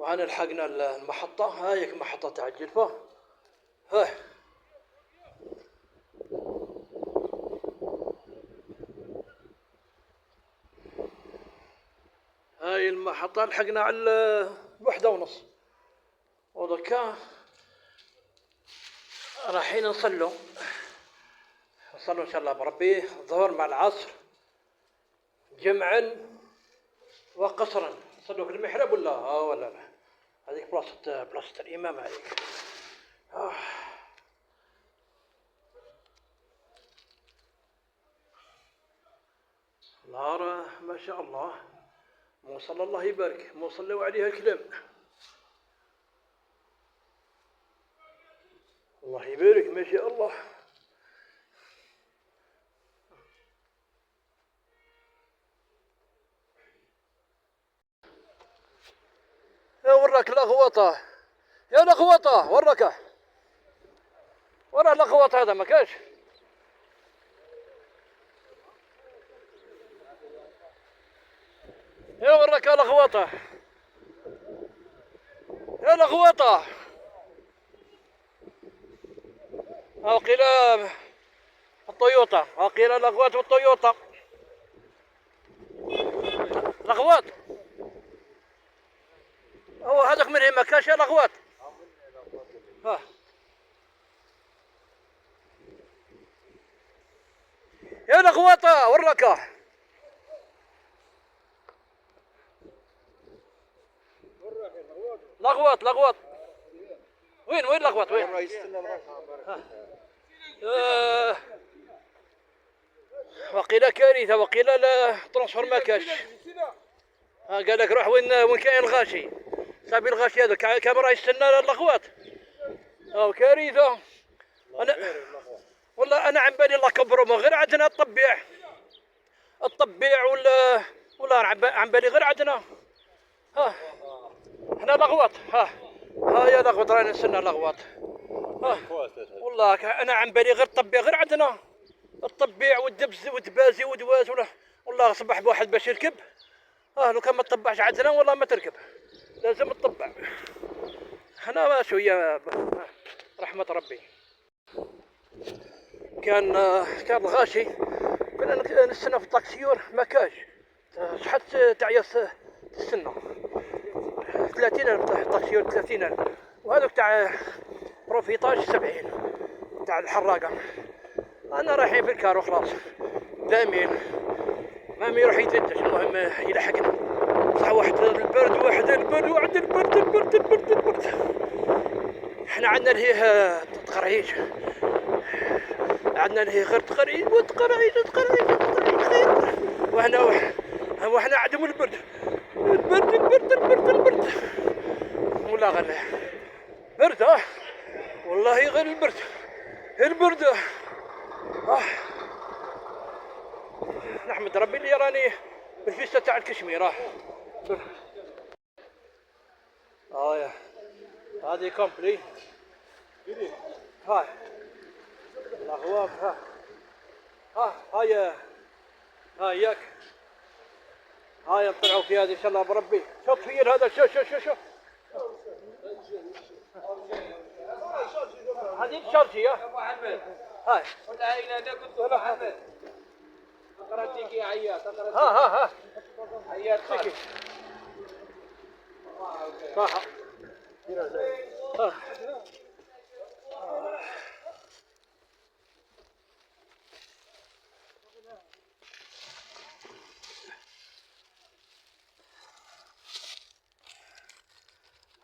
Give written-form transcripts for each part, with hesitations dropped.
وأنا لحقنا المحطة. هايك محطة تاع الجلفة. هاي هاي المحطة لحقنا على 1:30. ودكا رايحين نصلوا إن شاء الله بربي الظهر مع العصر جمعا وقصرا. نصلوا في المحراب ولا لا؟ هذيك بلاصة الإمام هذيك. نهار ما شاء الله. موصل الله يبارك، موصلوا عليها الكلام. الله يبارك ما شاء الله. يا وراك لغوطة، يا لغوطة وراك، ورا لغوطة هذا ما كاش. يا وراك لغوطة، يا لغوطة. وقيل الطيوطة، وقيل لغوات والطيوطة. لغوات هو هذاك منهم ما كاش. يا لغوات ها. يا لغوطة وراك. لغوط وين لغوط وين؟ وقيل كارثة، وقيل لا ترانسفور ما كاش. قال لك روح وين كاين الغاشي. صافي الغاشي هذا كان راه يستنى اللغوات. كارثة. انا والله انا عن بالي الله كبرهم غير عندنا الطبيع ولا عن بالي غير عندنا. احنا لغوات. يا لغوات رانا نستنى لغوات. والله انا عن بالي غير الطبيع غير عندنا. الطبيع والدبز والدبازي ودواز والله صبح بواحد باش يركب. لو كان ما تطبعش عندنا والله ما تركب، لازم تطبع. احنا شويه رحمة ربي. كان الغاشي كنا نستنى في الطاكسيور ما كاش. شحال تعيس تستنى 30,000 الطاكسيور 30,000. وهذوك تاع بروفيطاج 70 تاع الحراقة. انا رايحين في الكار وخلاص. دامين ما يروح يتفتش. المهم يلحقنا. صح واحد البرد احنا عندنا لهيه تقرعيج. عندنا لهيه غير تقرعيج. وحنا عدم البرد. ولا غير برد. والله غير البرد. نحمد ربي اللي راني بالفيستا تاع الكشمير. يا هذه كومبلي. هاي الأغواف. هاي ياك. هاي نطلعوا في هذه ان شاء الله بربي. شوف فيل هذا. شوف هذه شرجي. هاي ولا هنا كنت محمد قراتيك يا عياط. ها عياط تيكي صح.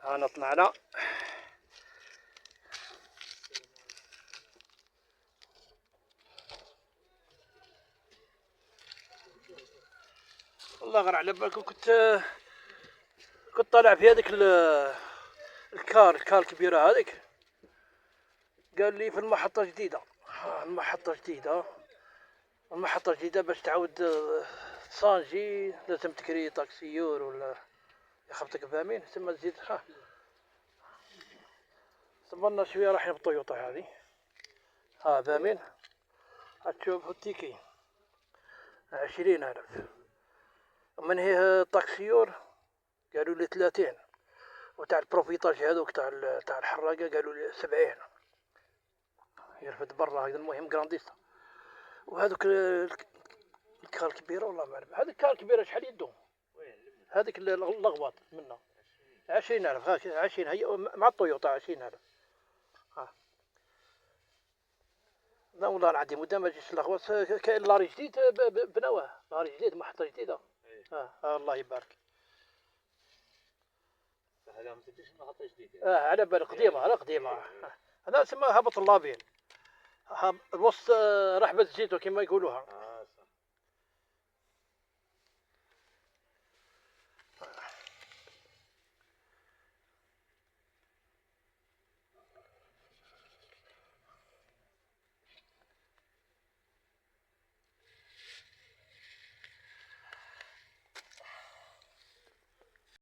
أنا طلعنا. والله غير على بالكم كنت طالع في هذيك الكار الكبيرة هذيك. قال لي في المحطة جديدة. المحطة جديدة باش تعاود تصانجي لازم تكري طاكسيور ولا يخبطك فاهمين. ثم تزيد صبرنا شوية رايحين بالطيوطة هذه. فاهمين. هتشوف التيكي 20,000. من هي طاكسيور قالوا لي 30. وتاع البروفيتاج هذوك تاع الحراقه قالوا لي 70 يرفد برا. هذا المهم جرانديستا. وهذوك الكار الكبيره والله ما اعرف. هذيك الكار الكبيره شحال يدو؟ هذيك اللغواط منها 20,000. هاك 20 هي مع الطويوطا 20,000. لا والله العظيم مدام ما جيش لغواط. كاين لاري جديد بنوه، لاري جديد محطه جديده. الله يبارك. هذا ما تدريش محطة جديدة. على بالي قديمه، على قديمه. هذا تسمى هبط اللابين. الوسط رحبة الزيتو كما يقولوها.